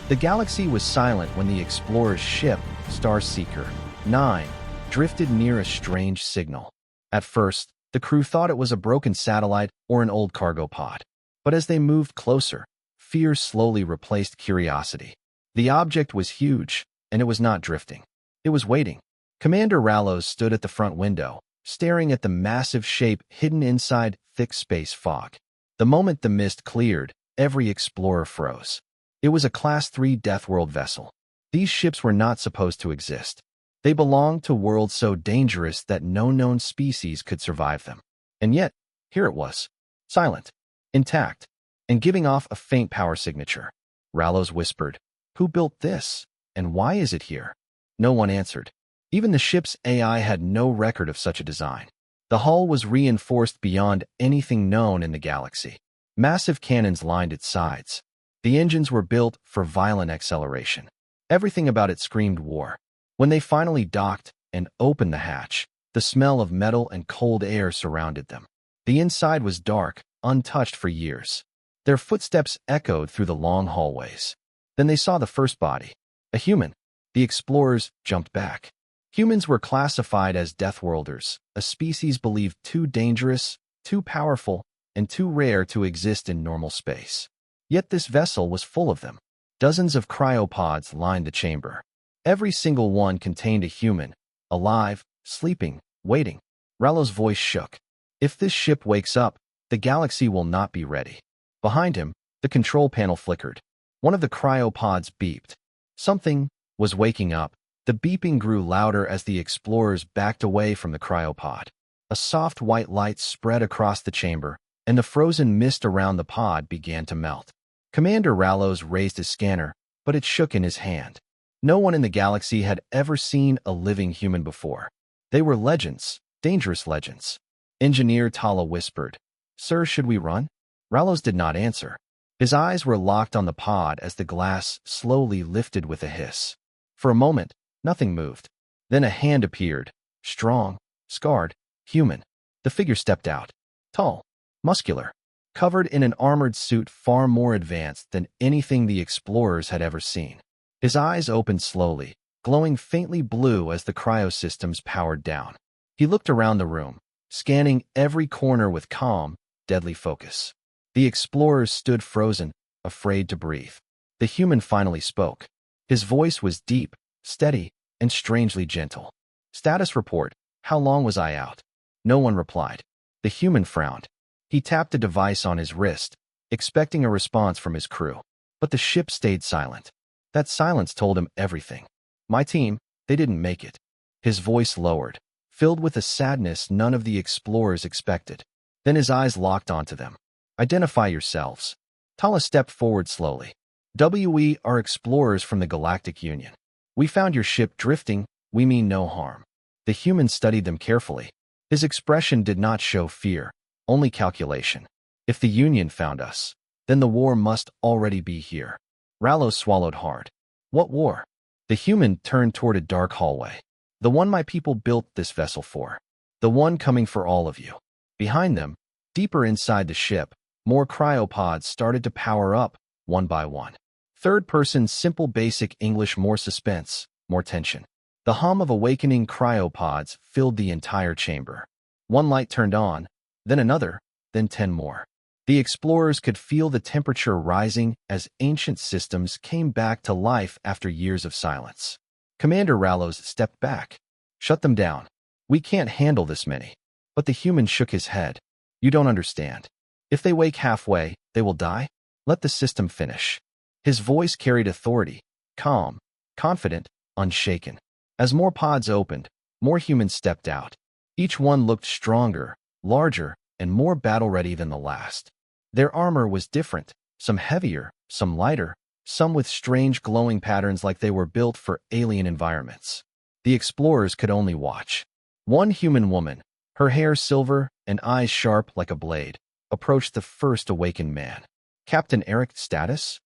The galaxy was silent when the explorer's ship, Starseeker 9, drifted near a strange signal. At first, the crew thought it was a broken satellite or an old cargo pod. But as they moved closer, fear slowly replaced curiosity. The object was huge, and it was not drifting. It was waiting. Commander Rallos stood at the front window, staring at the massive shape hidden inside thick space fog. The moment the mist cleared, every explorer froze. It was a Class 3 Deathworld vessel. These ships were not supposed to exist. They belonged to worlds so dangerous that no known species could survive them. And yet, here it was, silent, intact, and giving off a faint power signature. Rallos whispered, "Who built this, and why is it here?" No one answered. Even the ship's AI had no record of such a design. The hull was reinforced beyond anything known in the galaxy. Massive cannons lined its sides. The engines were built for violent acceleration. Everything about it screamed war. When they finally docked and opened the hatch, the smell of metal and cold air surrounded them. The inside was dark, untouched for years. Their footsteps echoed through the long hallways. Then they saw the first body, a human. The explorers jumped back. Humans were classified as Deathworlders, a species believed too dangerous, too powerful, and too rare to exist in normal space. Yet this vessel was full of them. Dozens of cryopods lined the chamber. Every single one contained a human, alive, sleeping, waiting. Rallo's voice shook. If this ship wakes up, the galaxy will not be ready. Behind him, the control panel flickered. One of the cryopods beeped. Something was waking up. The beeping grew louder as the explorers backed away from the cryopod. A soft white light spread across the chamber, and the frozen mist around the pod began to melt. Commander Rallos raised his scanner, but it shook in his hand. No one in the galaxy had ever seen a living human before. They were legends, dangerous legends. Engineer Tala whispered, "Sir, should we run?" Rallos did not answer. His eyes were locked on the pod as the glass slowly lifted with a hiss. For a moment, nothing moved. Then a hand appeared, strong, scarred, human. The figure stepped out, tall, muscular, covered in an armored suit far more advanced than anything the explorers had ever seen. His eyes opened slowly, glowing faintly blue as the cryosystems powered down. He looked around the room, scanning every corner with calm, deadly focus. The explorers stood frozen, afraid to breathe. The human finally spoke. His voice was deep, steady, and strangely gentle. "Status report. How long was I out?" No one replied. The human frowned. He tapped a device on his wrist, expecting a response from his crew. But the ship stayed silent. That silence told him everything. "My team, they didn't make it." His voice lowered, filled with a sadness none of the explorers expected. Then his eyes locked onto them. "Identify yourselves." Tala stepped forward slowly. "We are explorers from the Galactic Union. We found your ship drifting. We mean no harm." The human studied them carefully. His expression did not show fear, only calculation. If the Union found us, then the war must already be here. Rallos swallowed hard. "What war?" The human turned toward a dark hallway. "The one my people built this vessel for. The one coming for all of you." Behind them, deeper inside the ship, more cryopods started to power up, one by one. Third person, simple basic English, more suspense, more tension. The hum of awakening cryopods filled the entire chamber. One light turned on, then another, then 10 more. The explorers could feel the temperature rising as ancient systems came back to life after years of silence. Commander Rallos stepped back. "Shut them down. We can't handle this many." But the human shook his head. "You don't understand. If they wake halfway, they will die. Let the system finish." His voice carried authority, calm, confident, unshaken. As more pods opened, more humans stepped out. Each one looked stronger, larger, and more battle-ready than the last. Their armor was different, some heavier, some lighter, some with strange glowing patterns like they were built for alien environments. The explorers could only watch. One human woman, her hair silver and eyes sharp like a blade, approached the first awakened man. "Captain Eric, status?"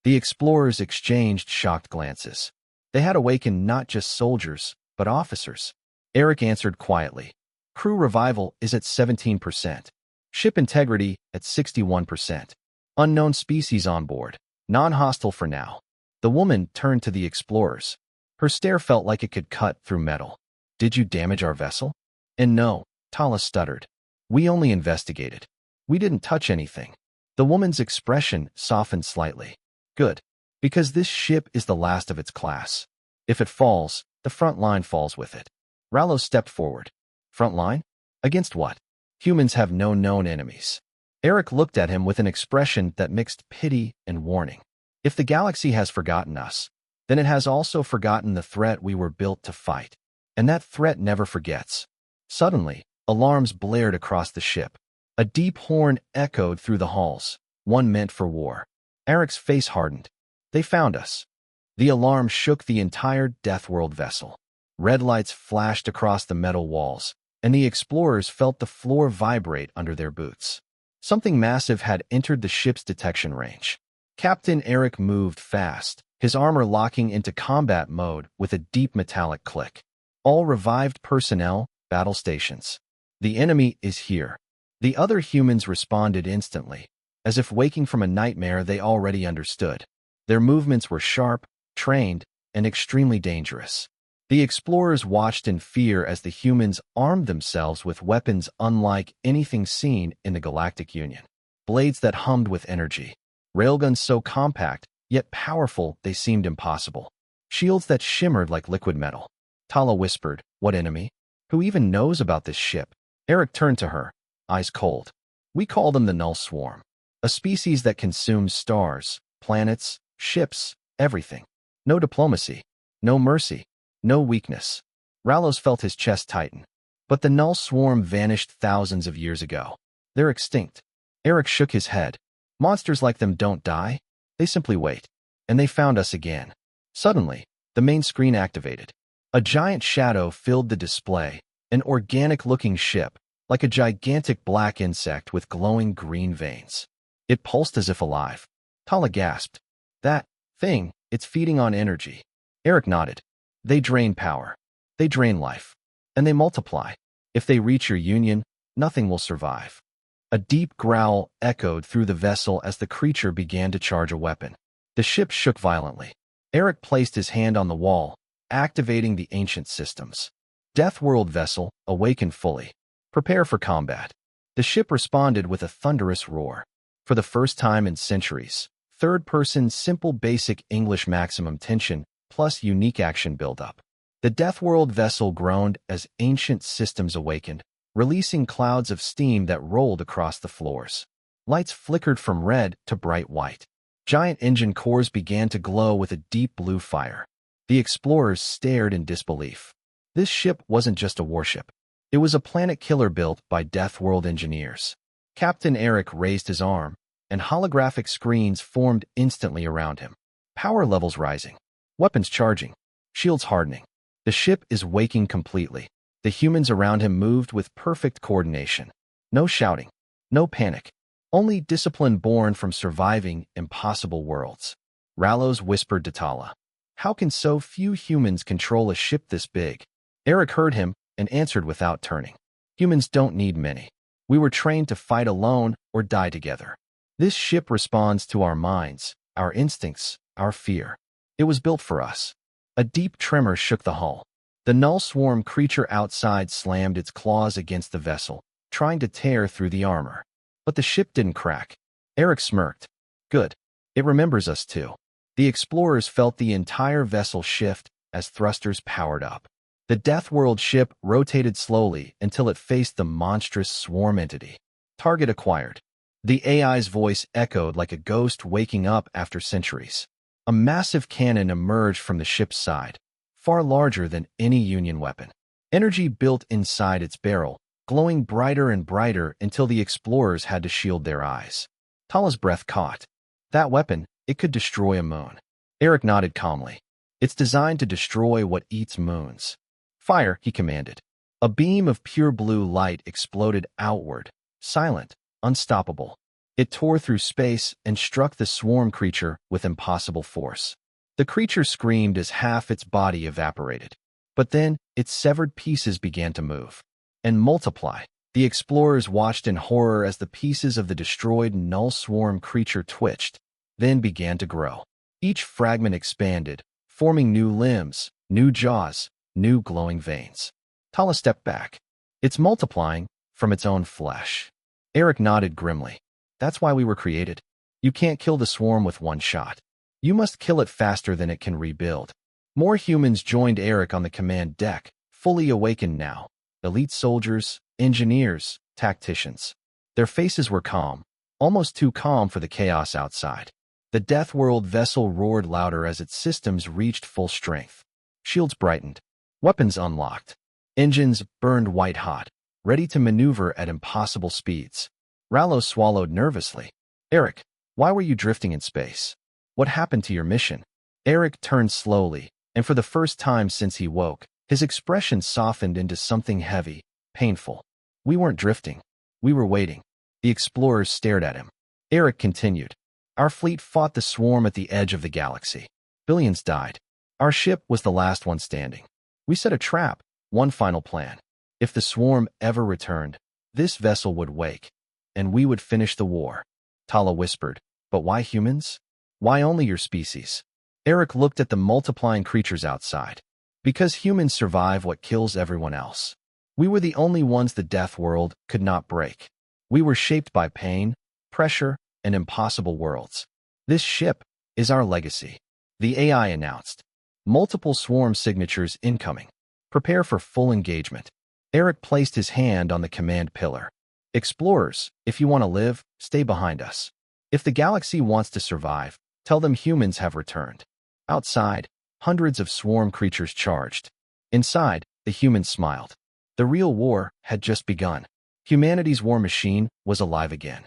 The explorers exchanged shocked glances. They had awakened not just soldiers, but officers. Eric answered quietly. "Crew revival is at 17%. Ship integrity at 61%. Unknown species on board. Non-hostile for now." The woman turned to the explorers. Her stare felt like it could cut through metal. Did you damage our vessel? And no, Tala stuttered. We only investigated. We didn't touch anything. The woman's expression softened slightly. Good. Because this ship is the last of its class. If it falls, the front line falls with it. Rallo stepped forward. Front line? Against what? Humans have no known enemies. Eric looked at him with an expression that mixed pity and warning. If the galaxy has forgotten us, then it has also forgotten the threat we were built to fight. And that threat never forgets. Suddenly, alarms blared across the ship. A deep horn echoed through the halls, one meant for war. Eric's face hardened. They found us. The alarm shook the entire Deathworld vessel. Red lights flashed across the metal walls, and the explorers felt the floor vibrate under their boots. Something massive had entered the ship's detection range. Captain Eric moved fast, his armor locking into combat mode with a deep metallic click. All revived personnel, battle stations. The enemy is here. The other humans responded instantly, as if waking from a nightmare they already understood. Their movements were sharp, trained, and extremely dangerous. The explorers watched in fear as the humans armed themselves with weapons unlike anything seen in the Galactic Union. Blades that hummed with energy. Railguns so compact, yet powerful they seemed impossible. Shields that shimmered like liquid metal. Tala whispered, "What enemy? Who even knows about this ship?" Eric turned to her, eyes cold. "We call them the Null Swarm. A species that consumes stars, planets, ships, everything. No diplomacy. No mercy. No weakness." Rallos felt his chest tighten. But the Null Swarm vanished thousands of years ago. They're extinct. Eric shook his head. Monsters like them don't die. They simply wait. And they found us again. Suddenly, the main screen activated. A giant shadow filled the display, an organic-looking ship, like a gigantic black insect with glowing green veins. It pulsed as if alive. Tala gasped. "That thing, it's feeding on energy." Eric nodded. "They drain power. They drain life. And they multiply. If they reach your union, nothing will survive." A deep growl echoed through the vessel as the creature began to charge a weapon. The ship shook violently. Eric placed his hand on the wall, activating the ancient systems. Deathworld vessel, awaken fully. Prepare for combat. The ship responded with a thunderous roar. For the first time in centuries, third-person simple basic English maximum tension plus unique action buildup. The Deathworld vessel groaned as ancient systems awakened, releasing clouds of steam that rolled across the floors. Lights flickered from red to bright white. Giant engine cores began to glow with a deep blue fire. The explorers stared in disbelief. This ship wasn't just a warship. It was a planet killer built by Deathworld engineers. Captain Eric raised his arm, and holographic screens formed instantly around him. Power levels rising. Weapons charging. Shields hardening. The ship is waking completely. The humans around him moved with perfect coordination. No shouting. No panic. Only discipline born from surviving impossible worlds. Rallos whispered to Tala. "How can so few humans control a ship this big?" Eric heard him and answered without turning. "Humans don't need many. We were trained to fight alone or die together. This ship responds to our minds, our instincts, our fear. It was built for us." A deep tremor shook the hull. The Null Swarm creature outside slammed its claws against the vessel, trying to tear through the armor. But the ship didn't crack. Eric smirked. "Good. It remembers us too." The explorers felt the entire vessel shift as thrusters powered up. The Deathworld ship rotated slowly until it faced the monstrous swarm entity. Target acquired. The AI's voice echoed like a ghost waking up after centuries. A massive cannon emerged from the ship's side, far larger than any Union weapon. Energy built inside its barrel, glowing brighter and brighter until the explorers had to shield their eyes. Tala's breath caught. That weapon, it could destroy a moon. Eric nodded calmly. "It's designed to destroy what eats moons." "Fire," he commanded. A beam of pure blue light exploded outward, silent, unstoppable. It tore through space and struck the swarm creature with impossible force. The creature screamed as half its body evaporated. But then, its severed pieces began to move and multiply. The explorers watched in horror as the pieces of the destroyed Null Swarm creature twitched, then began to grow. Each fragment expanded, forming new limbs, new jaws, new glowing veins. Tala stepped back. It's multiplying from its own flesh. Eric nodded grimly. That's why we were created. You can't kill the swarm with one shot. You must kill it faster than it can rebuild. More humans joined Eric on the command deck, fully awakened now. Elite soldiers, engineers, tacticians. Their faces were calm, almost too calm for the chaos outside. The Deathworld vessel roared louder as its systems reached full strength. Shields brightened. Weapons unlocked. Engines burned white-hot, ready to maneuver at impossible speeds. Rallo swallowed nervously. Eric, why were you drifting in space? What happened to your mission? Eric turned slowly, and for the first time since he woke, his expression softened into something heavy, painful. We weren't drifting. We were waiting. The explorers stared at him. Eric continued. Our fleet fought the swarm at the edge of the galaxy. Billions died. Our ship was the last one standing. We set a trap, one final plan. If the swarm ever returned, this vessel would wake, and we would finish the war. Tala whispered, but why humans? Why only your species? Eric looked at the multiplying creatures outside. Because humans survive what kills everyone else. We were the only ones the Deathworld could not break. We were shaped by pain, pressure, and impossible worlds. This ship is our legacy. The AI announced. Multiple swarm signatures incoming. Prepare for full engagement. Eric placed his hand on the command pillar. Explorers, if you want to live, stay behind us. If the galaxy wants to survive, tell them humans have returned. Outside, hundreds of swarm creatures charged. Inside, the humans smiled. The real war had just begun. Humanity's war machine was alive again.